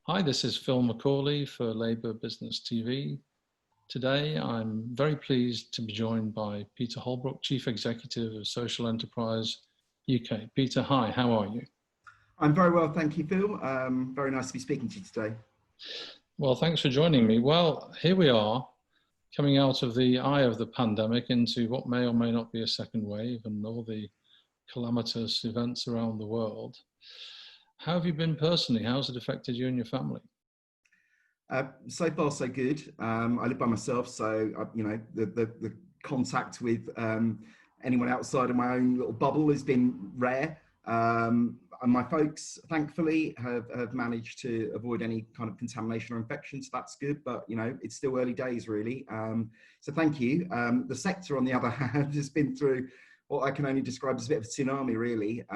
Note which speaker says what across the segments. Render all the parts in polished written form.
Speaker 1: Hi, this is Phil McCauley for Labour Business TV. Today, I'm very pleased to be joined by Peter Holbrook, Chief Executive of Social Enterprise UK. Peter, hi, how are you?
Speaker 2: I'm very well, thank you, Phil. Very nice to be speaking to you today.
Speaker 1: Well, thanks for joining me. Well, here we are, coming out of the eye of the pandemic into what may or may not be a second wave and all the calamitous events around the world. How have you been personally? How's it affected you and your family?
Speaker 2: So far, so good. I live by myself, so the contact with anyone outside of my own little bubble has been rare. And my folks, thankfully, have managed to avoid any kind of contamination or infection, so that's good. But it's still early days, really. So thank you. The sector, on the other hand, has been through what I can only describe as a bit of a tsunami, really.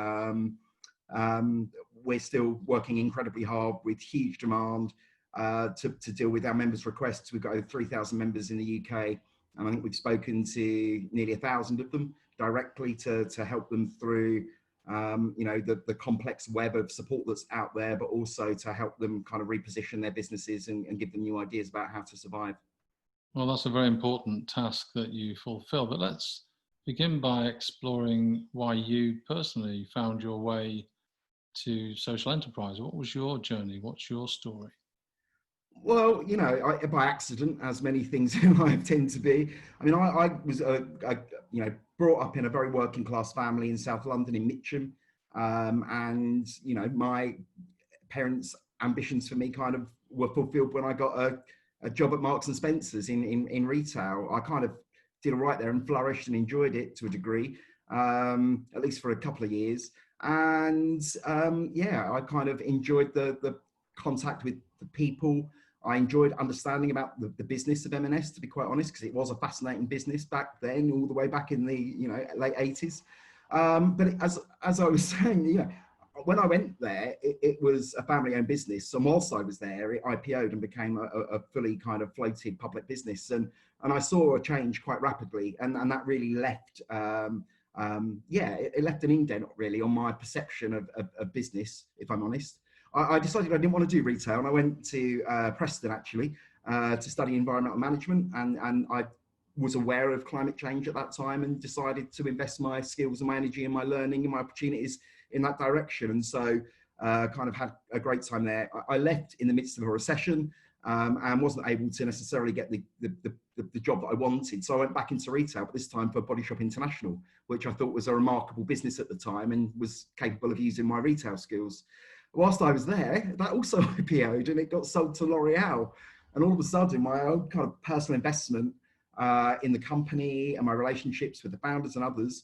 Speaker 2: We're still working incredibly hard with huge demand to deal with our members' requests. We've got over 3,000 members in the UK, and I think we've spoken to nearly 1,000 of them directly to help them through the complex web of support that's out there, but also to help them kind of reposition their businesses and give them new ideas about how to survive.
Speaker 1: Well, that's a very important task that you fulfill, but let's begin by exploring why you personally found your way to social enterprise. What was your journey? What's your story?
Speaker 2: Well, by accident, as many things in life tend to be. I mean, I was, brought up in a very working class family in South London in Mitcham, and my parents' ambitions for me kind of were fulfilled when I got a job at Marks and Spencers in retail. I kind of did all right there and flourished and enjoyed it to a degree, at least for a couple of years. And I kind of enjoyed the contact with the people. I enjoyed understanding about the business of M&S, to be quite honest, because it was a fascinating business back then, all the way back in the late 80s. As I was saying, when I went there, it was a family-owned business. So whilst I was there, it IPO'd and became a fully kind of floated public business. And I saw a change quite rapidly, and that really left, it left an indent really on my perception of business, if I'm honest. I decided I didn't want to do retail, and I went to Preston actually to study environmental management, and I was aware of climate change at that time and decided to invest my skills and my energy and my learning and my opportunities in that direction. And so kind of had a great time there. I left in the midst of a recession and wasn't able to necessarily get the job that I wanted. So I went back into retail, but this time for Body Shop International, which I thought was a remarkable business at the time and was capable of using my retail skills. Whilst I was there, that also IPO'd and it got sold to L'Oreal. And all of a sudden, my own kind of personal investment in the company and my relationships with the founders and others,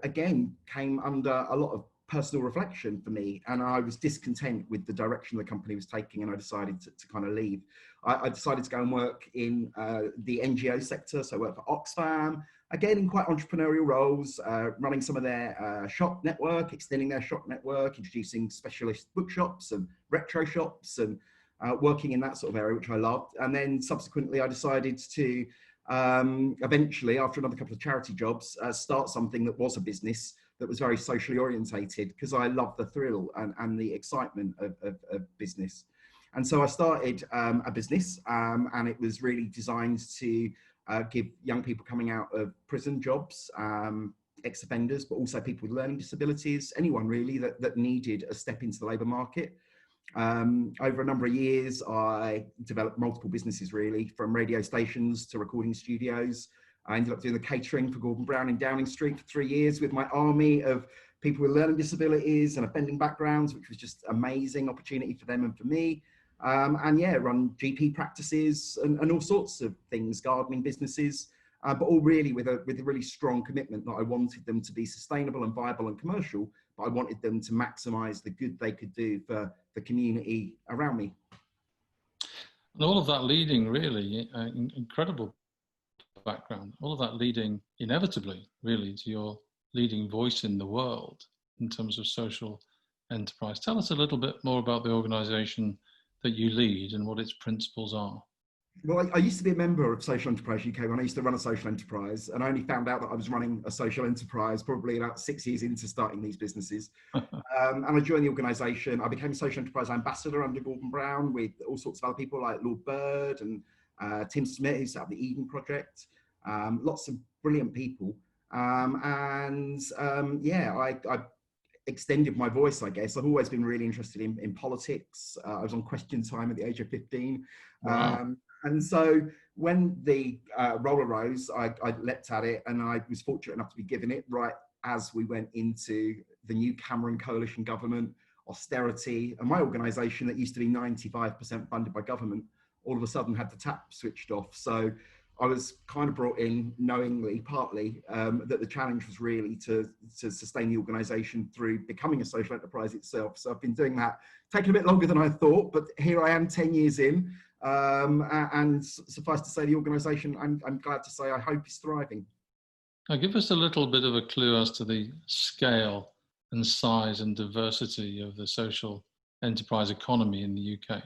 Speaker 2: again, came under a lot of personal reflection for me. And I was discontent with the direction the company was taking, and I decided to kind of leave. I decided to go and work in the NGO sector. So I worked for Oxfam, again, in quite entrepreneurial roles, running some of their shop network, extending their shop network, introducing specialist bookshops and retro shops, and working in that sort of area, which I loved. And then subsequently, I decided to eventually, after another couple of charity jobs, start something that was a business that was very socially orientated, because I love the thrill and the excitement of business. And so I started a business, and it was really designed to give young people coming out of prison jobs, ex-offenders, but also people with learning disabilities, anyone really that needed a step into the labour market. Over a number of years, I developed multiple businesses really, from radio stations to recording studios. I ended up doing the catering for Gordon Brown in Downing Street for 3 years with my army of people with learning disabilities and offending backgrounds, which was just amazing opportunity for them and for me. Run GP practices and all sorts of things, gardening businesses, but all really with a really strong commitment that I wanted them to be sustainable and viable and commercial, but I wanted them to maximise the good they could do for the community around me.
Speaker 1: And all of that leading really, incredible background, all of that leading inevitably really to your leading voice in the world in terms of social enterprise. Tell us a little bit more about the organisation that you lead and what its principles are.
Speaker 2: Well, I used to be a member of Social Enterprise UK when I used to run a social enterprise, and I only found out that I was running a social enterprise probably about 6 years into starting these businesses. And I joined the organisation. I became a social enterprise ambassador under Gordon Brown with all sorts of other people like Lord Bird and Tim Smith, who set up the Eden Project. Lots of brilliant people. Yeah, I extended my voice, I guess. I've always been really interested in politics. I was on Question Time at the age of 15.
Speaker 1: Wow.
Speaker 2: And so when the role arose, I leapt at it, and I was fortunate enough to be given it right as we went into the new Cameron coalition government, austerity, and my organisation that used to be 95% funded by government all of a sudden had the tap switched off. So I was kind of brought in knowingly, partly, that the challenge was really to sustain the organisation through becoming a social enterprise itself. So I've been doing that, taking a bit longer than I thought, but here I am 10 years in. And suffice to say, the organisation, I'm glad to say, I hope is thriving.
Speaker 1: Now, give us a little bit of a clue as to the scale and size and diversity of the social enterprise economy in the UK.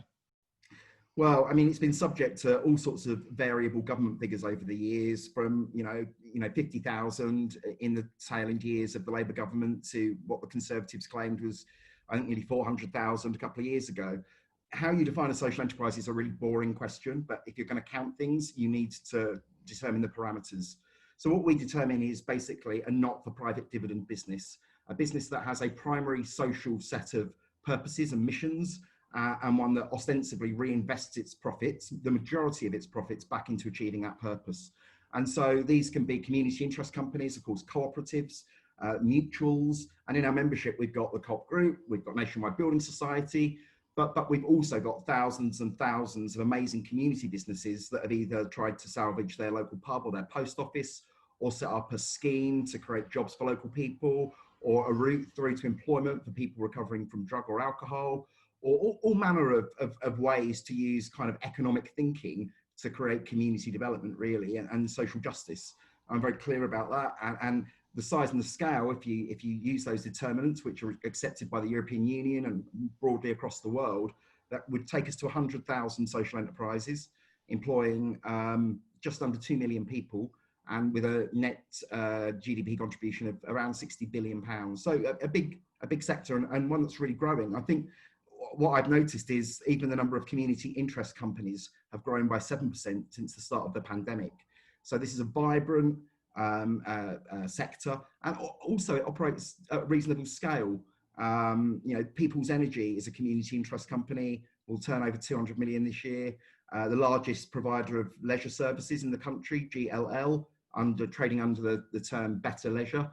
Speaker 2: Well, I mean, it's been subject to all sorts of variable government figures over the years, from 50,000 in the tail end years of the Labour government to what the Conservatives claimed was, I think, nearly 400,000 a couple of years ago. How you define a social enterprise is a really boring question, but if you're going to count things, you need to determine the parameters. So what we determine is basically a not-for-profit dividend business, a business that has a primary social set of purposes and missions, and one that ostensibly reinvests its profits, the majority of its profits, back into achieving that purpose. And so these can be community interest companies, of course, cooperatives, mutuals, and in our membership, we've got the Co-op Group, we've got Nationwide Building Society, but we've also got thousands and thousands of amazing community businesses that have either tried to salvage their local pub or their post office, or set up a scheme to create jobs for local people, or a route through to employment for people recovering from drug or alcohol, or all manner of ways to use kind of economic thinking to create community development, really, and social justice. I'm very clear about that. And the size and the scale, if you use those determinants, which are accepted by the European Union and broadly across the world, that would take us to 100,000 social enterprises, employing just under 2 million people, and with a net GDP contribution of around £60 billion. So a big sector, and one that's really growing. I think what I've noticed is even the number of community interest companies have grown by 7% since the start of the pandemic. So this is a vibrant sector, and also it operates at reasonable scale. People's Energy is a community interest company, will turn over 200 million this year. The largest provider of leisure services in the country, GLL, trading under the term Better Leisure,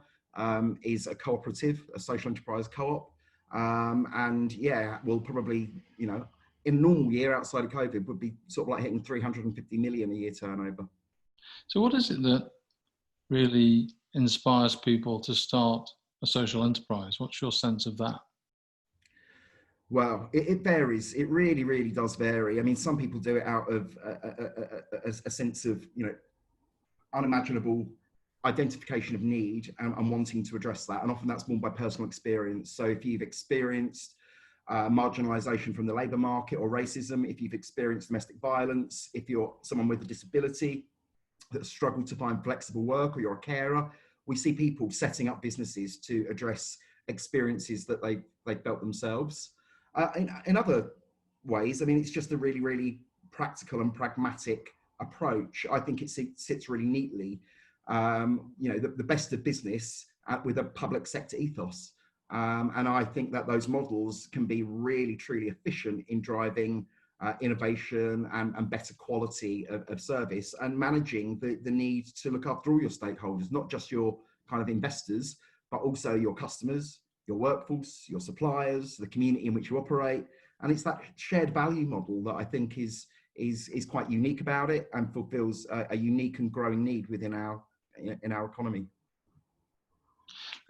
Speaker 2: is a cooperative, a social enterprise co-op. And yeah, we'll probably, in a normal year outside of COVID, would be sort of like hitting 350 million a year turnover.
Speaker 1: So what is it that really inspires people to start a social enterprise? What's your sense of that?
Speaker 2: Well, it varies. It really, really does vary. I mean, some people do it out of a sense of, unimaginable identification of need and wanting to address that. And often that's born by personal experience. So if you've experienced marginalisation from the labour market or racism, if you've experienced domestic violence, if you're someone with a disability that struggle to find flexible work, or you're a carer, we see people setting up businesses to address experiences that they felt themselves. In other ways, I mean, it's just a really, really practical and pragmatic approach. I think it sits really neatly, the best of business with a public sector ethos. And I think that those models can be really, truly efficient in driving innovation and better quality of service, and managing the need to look after all your stakeholders, not just your kind of investors, but also your customers, your workforce, your suppliers, the community in which you operate. And it's that shared value model that I think is quite unique about it, and fulfills a unique and growing need within our economy.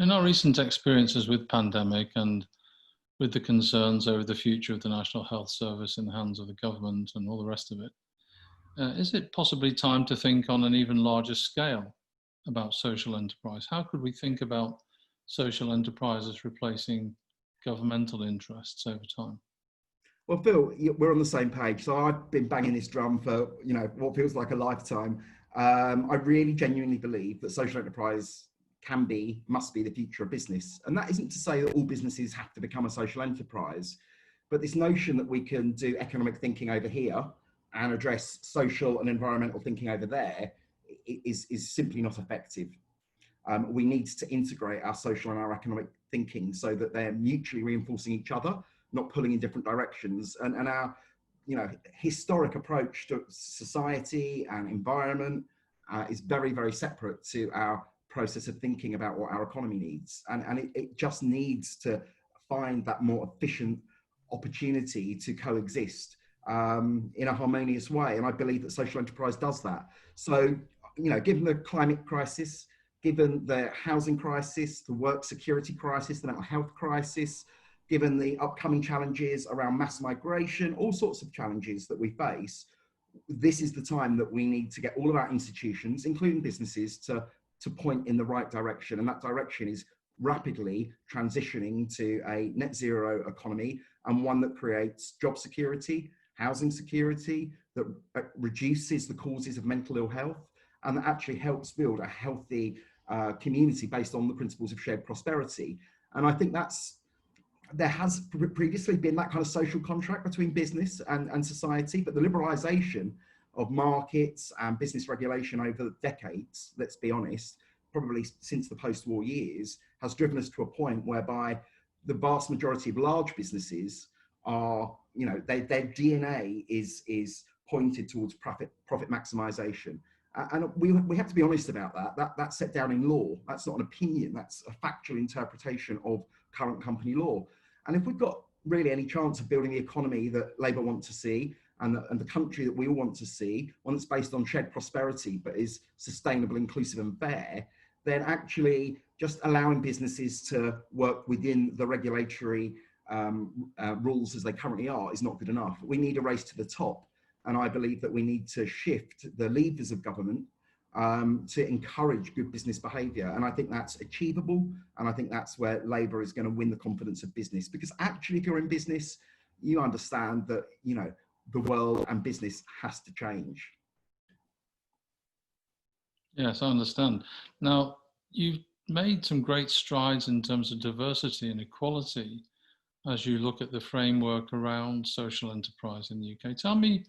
Speaker 1: In our recent experiences with pandemic and with the concerns over the future of the National Health Service in the hands of the government and all the rest of it, is it possibly time to think on an even larger scale about social enterprise? How could we think about social enterprises replacing governmental interests over time?
Speaker 2: Well, Phil, we're on the same page. So I've been banging this drum for, what feels like a lifetime. I really genuinely believe that social enterprise must be the future of business. And that isn't to say that all businesses have to become a social enterprise, but this notion that we can do economic thinking over here and address social and environmental thinking over there is simply not effective. We need to integrate our social and our economic thinking so that they're mutually reinforcing each other, not pulling in different directions. And our, historic approach to society and environment is very, very separate to our process of thinking about what our economy needs. And it just needs to find that more efficient opportunity to coexist in a harmonious way. And I believe that social enterprise does that. So, given the climate crisis, given the housing crisis, the work security crisis, the mental health crisis, given the upcoming challenges around mass migration, all sorts of challenges that we face, this is the time that we need to get all of our institutions, including businesses, to point in the right direction. And that direction is rapidly transitioning to a net zero economy, and one that creates job security, housing security, that reduces the causes of mental ill health, and that actually helps build a healthy community based on the principles of shared prosperity. And I think there has previously been that kind of social contract between business and society, but the liberalisation of markets and business regulation over decades, let's be honest, probably since the post-war years, has driven us to a point whereby the vast majority of large businesses are, their DNA is pointed towards profit maximisation. And we have to be honest about that. That's set down in law. That's not an opinion. That's a factual interpretation of current company law. And if we've got really any chance of building the economy that Labour want to see, and the country that we all want to see, one that's based on shared prosperity but is sustainable, inclusive and fair, then actually just allowing businesses to work within the regulatory rules as they currently are is not good enough. We need a race to the top. And I believe that we need to shift the levers of government to encourage good business behaviour. And I think that's achievable. And I think that's where Labour is going to win the confidence of business. Because actually, if you're in business, you understand that, the world and business has to change.
Speaker 1: Yes, I understand. Now, you've made some great strides in terms of diversity and equality as you look at the framework around social enterprise in the UK. Tell me,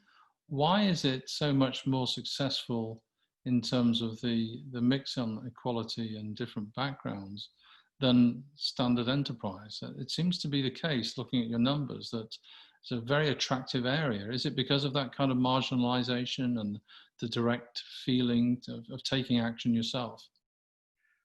Speaker 1: why is it so much more successful in terms of the mix on equality and different backgrounds than standard enterprise? It seems to be the case, looking at your numbers, that it's a very attractive area. Is it because of that kind of marginalization and the direct feeling of taking action yourself?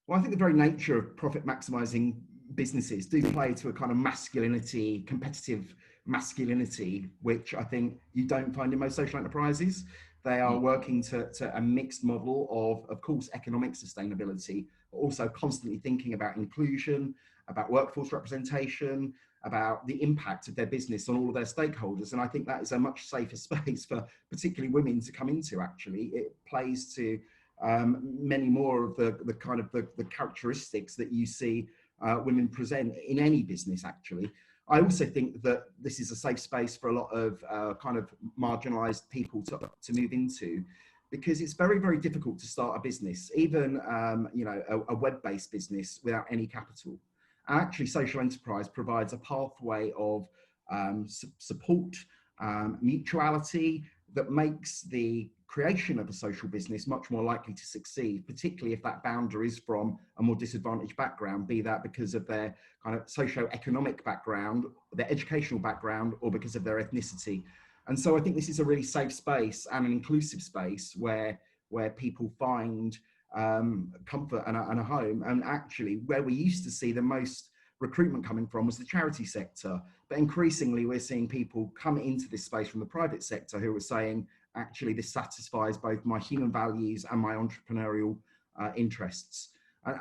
Speaker 2: Well, I think the very nature of profit maximizing businesses do play to a kind of masculinity, competitive masculinity, which I think you don't find in most social enterprises. They are working to a mixed model of course, economic sustainability, but also constantly thinking about inclusion, about workforce representation, about the impact of their business on all of their stakeholders. And I think that is a much safer space for particularly women to come into, actually. It plays to many more of the kind of the characteristics that you see women present in any business, actually. I also think that this is a safe space for a lot of kind of marginalized people to move into, because it's very, very difficult to start a business, even a web-based business without any capital. And actually, social enterprise provides a pathway of support, mutuality, that makes the creation of a social business much more likely to succeed, particularly if that founder is from a more disadvantaged background, be that because of their kind of socio-economic background, their educational background, or because of their ethnicity. And so I think this is a really safe space and an inclusive space where people find comfort and a home. And actually, where we used to see the most recruitment coming from was the charity sector. But increasingly, we're seeing people come into this space from the private sector who are saying, actually, this satisfies both my human values and my entrepreneurial interests.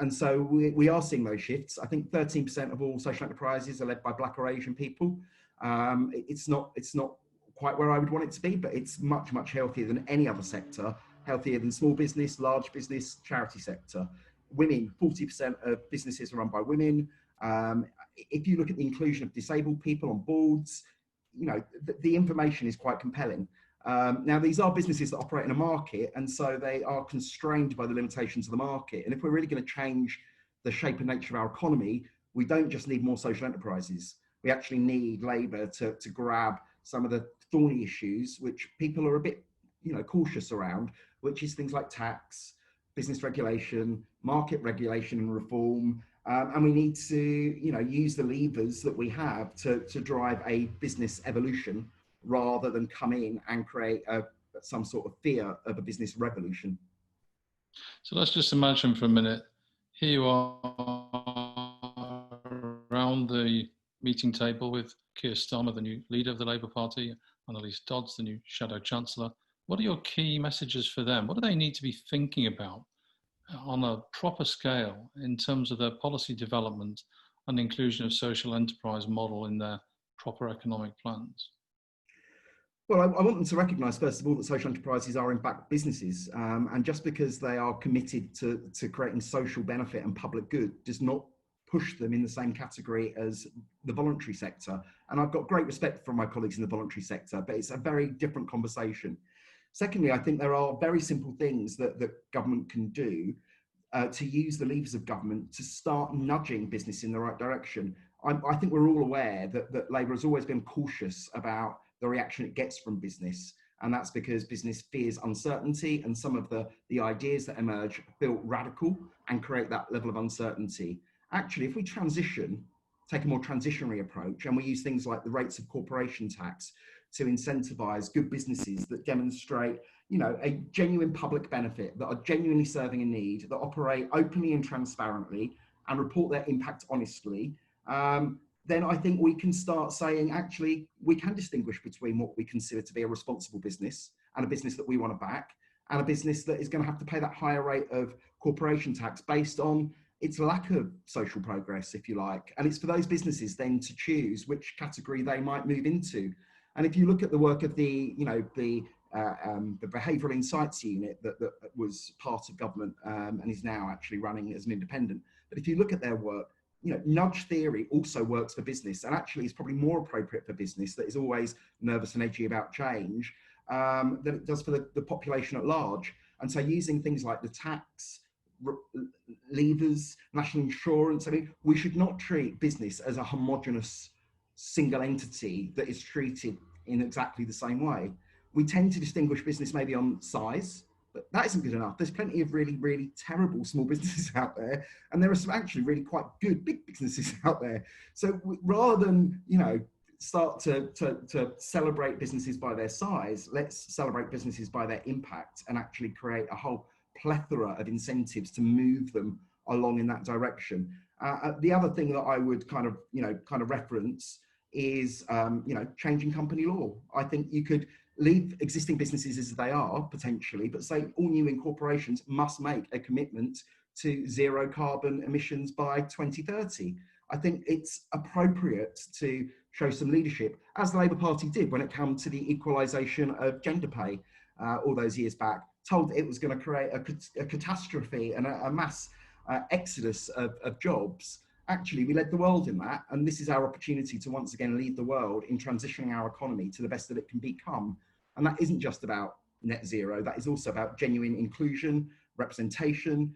Speaker 2: And so we are seeing those shifts. I think 13% of all social enterprises are led by Black or Asian people. It's not quite where I would want it to be, but it's much, much healthier than any other sector, healthier than small business, large business, charity sector. Women, 40% of businesses are run by women. If you look at the inclusion of disabled people on boards, the information is quite compelling. Now, these are businesses that operate in a market, and so they are constrained by the limitations of the market. And if we're really going to change the shape and nature of our economy, we don't just need more social enterprises. We actually need labour to grab some of the thorny issues which people are a bit, cautious around, which is things like tax, business regulation, market regulation and reform. And we need to, use the levers that we have to drive a business evolution rather than come in and create some sort of fear of a business revolution.
Speaker 1: So let's just imagine for a minute, here you are around the meeting table with Keir Starmer, the new leader of the Labour Party, and Annalise Dodds, the new Shadow Chancellor. What are your key messages for them? What do they need to be thinking about on a proper scale in terms of their policy development and inclusion of social enterprise model in their proper economic plans?
Speaker 2: Well, I want them to recognise, first of all, that social enterprises are in fact businesses. And just because they are committed to creating social benefit and public good does not push them in the same category as the voluntary sector. And I've got great respect for my colleagues in the voluntary sector, but it's a very different conversation. Secondly, I think there are very simple things that government can do to use the levers of government to start nudging business in the right direction. I think we're all aware that Labour has always been cautious about the reaction it gets from business. And that's because business fears uncertainty, and some of the ideas that emerge feel radical and create that level of uncertainty. Actually, if we take a more transitionary approach, and we use things like the rates of corporation tax to incentivize good businesses that demonstrate, a genuine public benefit, that are genuinely serving a need, that operate openly and transparently and report their impact honestly, then I think we can start saying, actually, we can distinguish between what we consider to be a responsible business and a business that we want to back, and a business that is going to have to pay that higher rate of corporation tax based on its lack of social progress, if you like. And it's for those businesses then to choose which category they might move into. And if you look at the work of the Behavioural Insights Unit that was part of government and is now actually running as an independent, but if you look at their work, nudge theory also works for business, and actually is probably more appropriate for business that is always nervous and edgy about change than it does for the population at large. And so using things like the tax, levers, national insurance, we should not treat business as a homogenous single entity that is treated in exactly the same way. We tend to distinguish business maybe on size, but that isn't good enough. There's plenty of really, really terrible small businesses out there, and there are some actually really quite good big businesses out there. So rather than, start to celebrate businesses by their size, let's celebrate businesses by their impact and actually create a whole plethora of incentives to move them along in that direction. The other thing that I would kind of reference is, changing company law. I think you could leave existing businesses as they are potentially, but say all new incorporations must make a commitment to zero carbon emissions by 2030. I think it's appropriate to show some leadership, as the Labour Party did when it came to the equalisation of gender pay all those years back, told it was going to create a catastrophe and a mass exodus of jobs. Actually, we led the world in that, and this is our opportunity to once again lead the world in transitioning our economy to the best that it can become. And that isn't just about net zero, that is also about genuine inclusion, representation,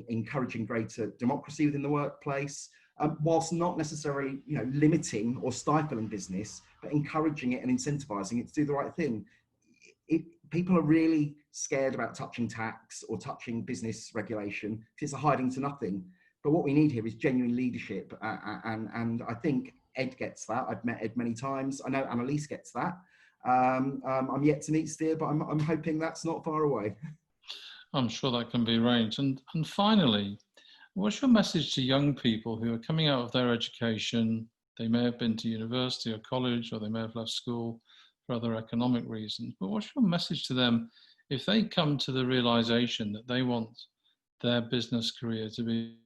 Speaker 2: encouraging greater democracy within the workplace, whilst not necessarily limiting or stifling business, but encouraging it and incentivizing it to do the right thing. People are really scared about touching tax or touching business regulation because it's a hiding to nothing. But what we need here is genuine leadership, and I think Ed gets that. I've met Ed many times. I know Annalise gets that. I'm yet to meet Steer, but I'm hoping that's not far away.
Speaker 1: I'm sure that can be arranged. And finally, what's your message to young people who are coming out of their education? They may have been to university or college, or they may have left school for other economic reasons. But what's your message to them if they come to the realization that they want their business career to be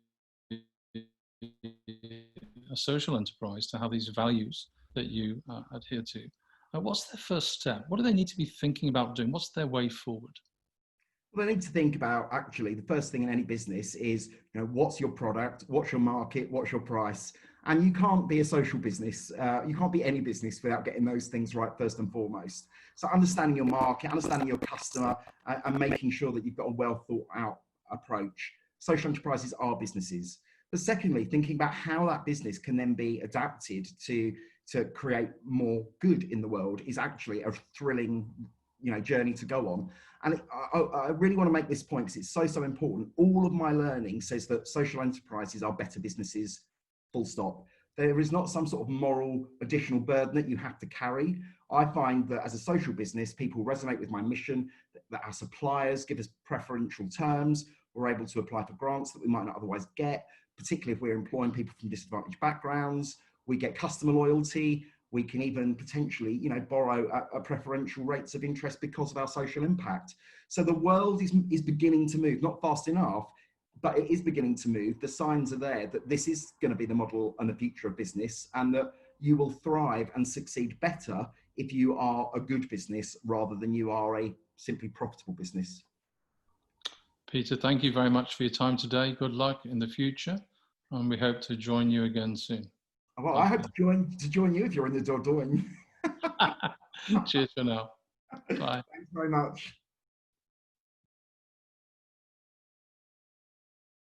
Speaker 1: a social enterprise, to have these values that you adhere to? What's their first step? What do they need to be thinking about doing? What's their way forward?
Speaker 2: Well, they need to think about, actually, the first thing in any business is, what's your product, what's your market, what's your price, And you can't be a social business. You can't be any business without getting those things right first and foremost. So understanding your market, understanding your customer, and making sure that you've got a well thought out approach. Social enterprises are businesses. But secondly, thinking about how that business can then be adapted to create more good in the world is actually a thrilling, journey to go on. And I really want to make this point because it's so important. All of my learning says that social enterprises are better businesses, full stop. There is not some sort of moral additional burden that you have to carry. I find that as a social business, people resonate with my mission, that our suppliers give us preferential terms. We're able to apply for grants that we might not otherwise get, particularly if we're employing people from disadvantaged backgrounds. We get customer loyalty. We can even potentially, borrow at preferential rates of interest because of our social impact. So the world is beginning to move, not fast enough, but it is beginning to move. The signs are there that this is going to be the model and the future of business, and that you will thrive and succeed better if you are a good business rather than you are a simply profitable business.
Speaker 1: Peter, thank you very much for your time today. Good luck in the future, and we hope to join you again soon.
Speaker 2: Well, I hope to join you if you're in the Dordogne.
Speaker 1: Cheers for now. Bye.
Speaker 2: Thanks very much.